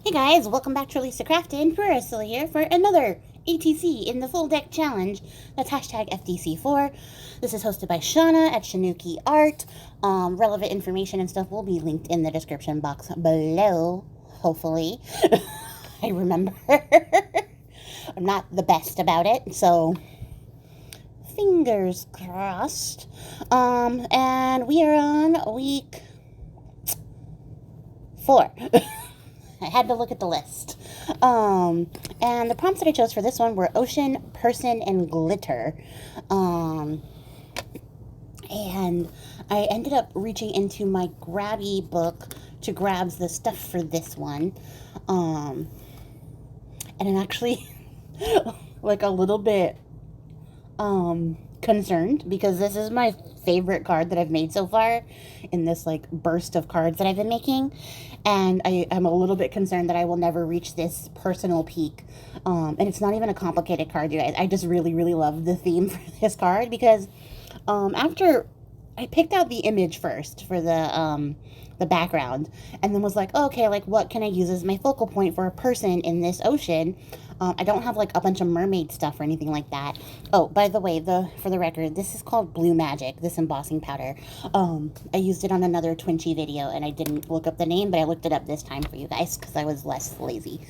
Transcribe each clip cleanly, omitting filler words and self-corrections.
Hey guys, welcome back to releasethecraftin. We're still here for another ATC in the full deck challenge. That's hashtag FDC4. This is hosted by Shauna at Shanouki Art. Relevant information and stuff will be linked in the description box below, hopefully. I remember. I'm not the best about it, so fingers crossed. And we are on week 4. I had to look at the list. And the prompts that I chose for this one were ocean, person, and glitter. And I ended up reaching into my grabby book to grab the stuff for this one. And I'm actually like a little bit concerned because this is my favorite card that I've made so far in this like burst of cards that I've been making, and I am a little bit concerned that I will never reach this personal peak. And it's not even a complicated card, you guys. I just really love the theme for this card because after I picked out the image first for the background, and then was like, oh, okay, like what can I use as my focal point for a person in this ocean? I don't have like a bunch of mermaid stuff or anything like that. Oh, by the way, for the record, this is called Blue Magic, this embossing powder. I used it on another Twinchy video, and I didn't look up the name, but I looked it up this time for you guys because I was less lazy.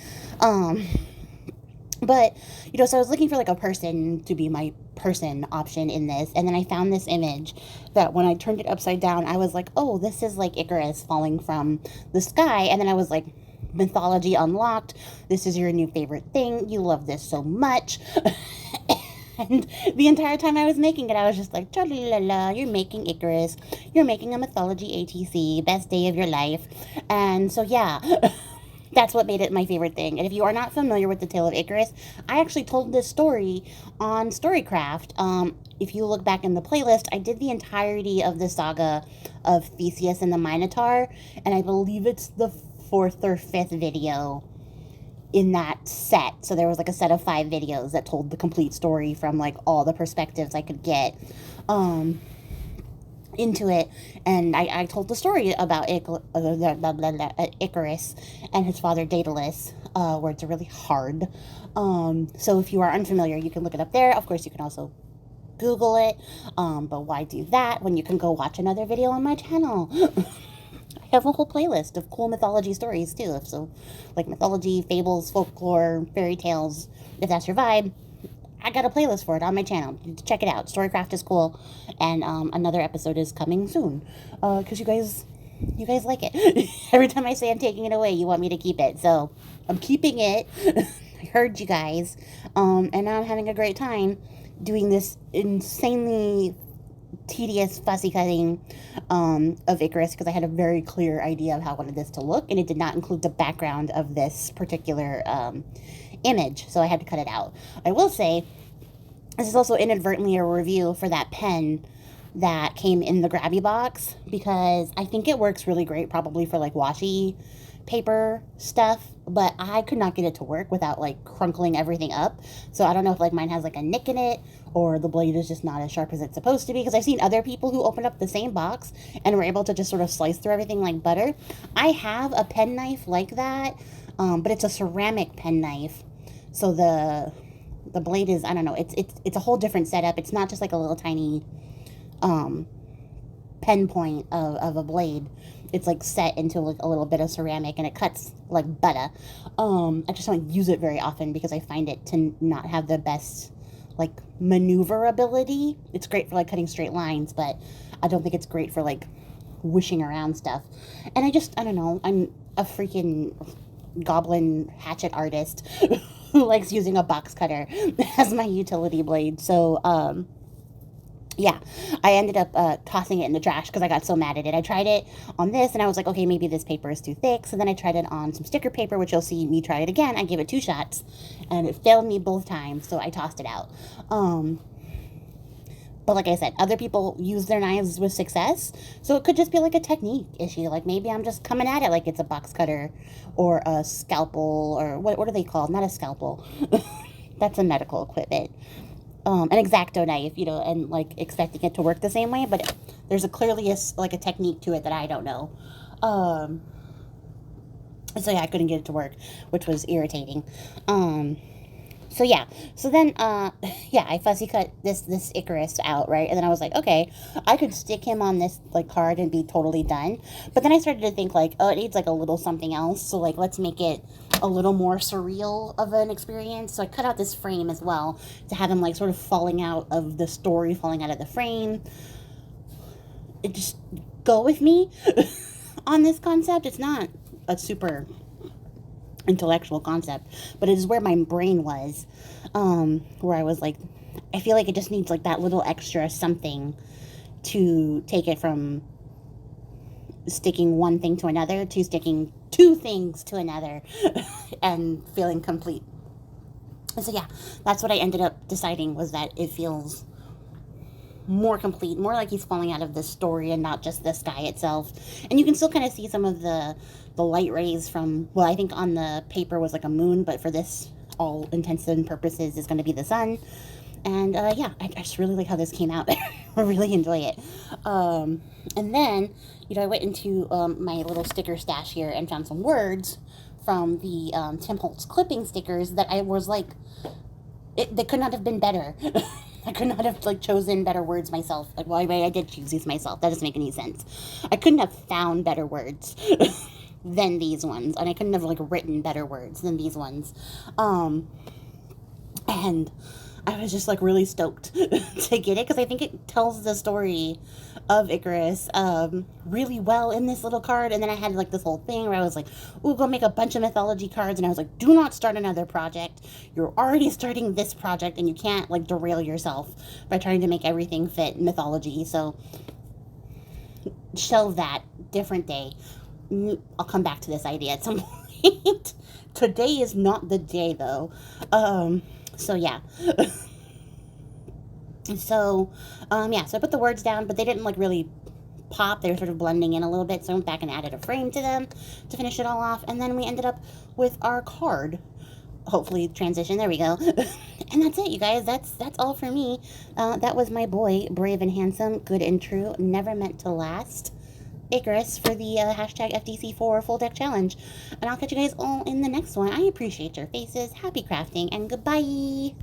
But, so I was looking for like a person to be my person option in this. And then I found this image that when I turned it upside down, I was like, oh, this is like Icarus falling from the sky. And then I was like, mythology unlocked. This is your new favorite thing. You love this so much. And the entire time I was making it, I was just like, la, you're making Icarus. You're making a mythology ATC. Best day of your life. And so, yeah. That's what made it my favorite thing. And if you are not familiar with the tale of Icarus, I actually told this story on Storycraft. If you look back in the playlist, I did the entirety of the saga of Theseus and the Minotaur, and I believe it's the 4th or 5th video in that set. So there was like a set of 5 videos that told the complete story from like all the perspectives I could get into it, and I told the story about Icarus and his father Daedalus. Words are really hard. So if you are unfamiliar, you can look it up there. Of course, you can also Google it. But why do that when you can go watch another video on my channel? I have a whole playlist of cool mythology stories too. So, like mythology, fables, folklore, fairy tales. If that's your vibe, I got a playlist for it on my channel. Check it out. Storycraft is cool, and another episode is coming soon. Because you guys like it. Every time I say I'm taking it away, you want me to keep it. So I'm keeping it. I heard you guys, and now I'm having a great time doing this insanely tedious fussy cutting of Icarus because I had a very clear idea of how I wanted this to look, and it did not include the background of this particular image, so I had to cut it out. I will say this is also inadvertently a review for that pen that came in the grabby box because I think it works really great probably for like washi paper stuff, but I could not get it to work without like crunkling everything up. So I don't know if like mine has like a nick in it or the blade is just not as sharp as it's supposed to be, because I've seen other people who opened up the same box and were able to just sort of slice through everything like butter. I have a pen knife like that, but it's a ceramic pen knife. So the blade is, I don't know, it's a whole different setup. It's not just like a little tiny pen point of a blade. It's like set into like a little bit of ceramic, and it cuts like butter. I just don't use it very often because I find it to not have the best like maneuverability. It's great for like cutting straight lines, but I don't think it's great for like whooshing around stuff. And I don't know, I'm a freaking goblin hatchet artist who likes using a box cutter as my utility blade. So, yeah, I ended up tossing it in the trash because I got so mad at it. I tried it on this, and I was like, okay, maybe this paper is too thick. So then I tried it on some sticker paper, which you'll see me try it again. I gave it 2 shots, and it failed me both times, so I tossed it out. But like I said, other people use their knives with success, so it could just be like a technique issue. Like maybe I'm just coming at it like it's a box cutter or a scalpel, or what are they called? Not a scalpel. That's a medical equipment. An X-Acto knife, and like expecting it to work the same way, but there's clearly a technique to it that I don't know. So yeah, I couldn't get it to work, which was irritating. So yeah, so then yeah, I fussy cut this Icarus out, right? And then I was like, okay, I could stick him on this like card and be totally done. But then I started to think like, oh, it needs like a little something else. So like, let's make it a little more surreal of an experience. So I cut out this frame as well to have him like sort of falling out of the story, falling out of the frame. It just go with me on this concept. It's not a super intellectual concept, but it is where my brain was, where I was like, I feel like it just needs like that little extra something to take it from sticking one thing to another to sticking two things to another and feeling complete. So yeah, that's what I ended up deciding, was that it feels more complete, more like he's falling out of the story and not just the sky itself. And you can still kind of see some of the light rays from, well, I think on the paper was like a moon, but for this, all intents and purposes, is going to be the sun. And yeah, I just really like how this came out. I really enjoy it. And then, I went into my little sticker stash here and found some words from the Tim Holtz clipping stickers that I was like, they could not have been better. I could not have like chosen better words myself. Like, well, I did choose these myself. That doesn't make any sense. I couldn't have found better words than these ones, and I couldn't have like written better words than these ones. And I was just like really stoked to get it, because I think it tells the story of Icarus really well in this little card. And then I had like this whole thing where I was like, ooh, go make a bunch of mythology cards. And I was like, do not start another project. You're already starting this project, and you can't like derail yourself by trying to make everything fit mythology. So shelve that, different day. I'll come back to this idea at some point. Today is not the day though. So yeah. So yeah, so I put the words down, but they didn't like really pop. They were sort of blending in a little bit, so I went back and added a frame to them to finish it all off. And then we ended up with our card. Hopefully transition, there we go. And that's it, you guys. That's all for me. That was my boy, brave and handsome, good and true, never meant to last, Icarus, for the hashtag FDC4 full deck challenge. And I'll catch you guys all in the next one. I appreciate your faces. Happy crafting, and goodbye.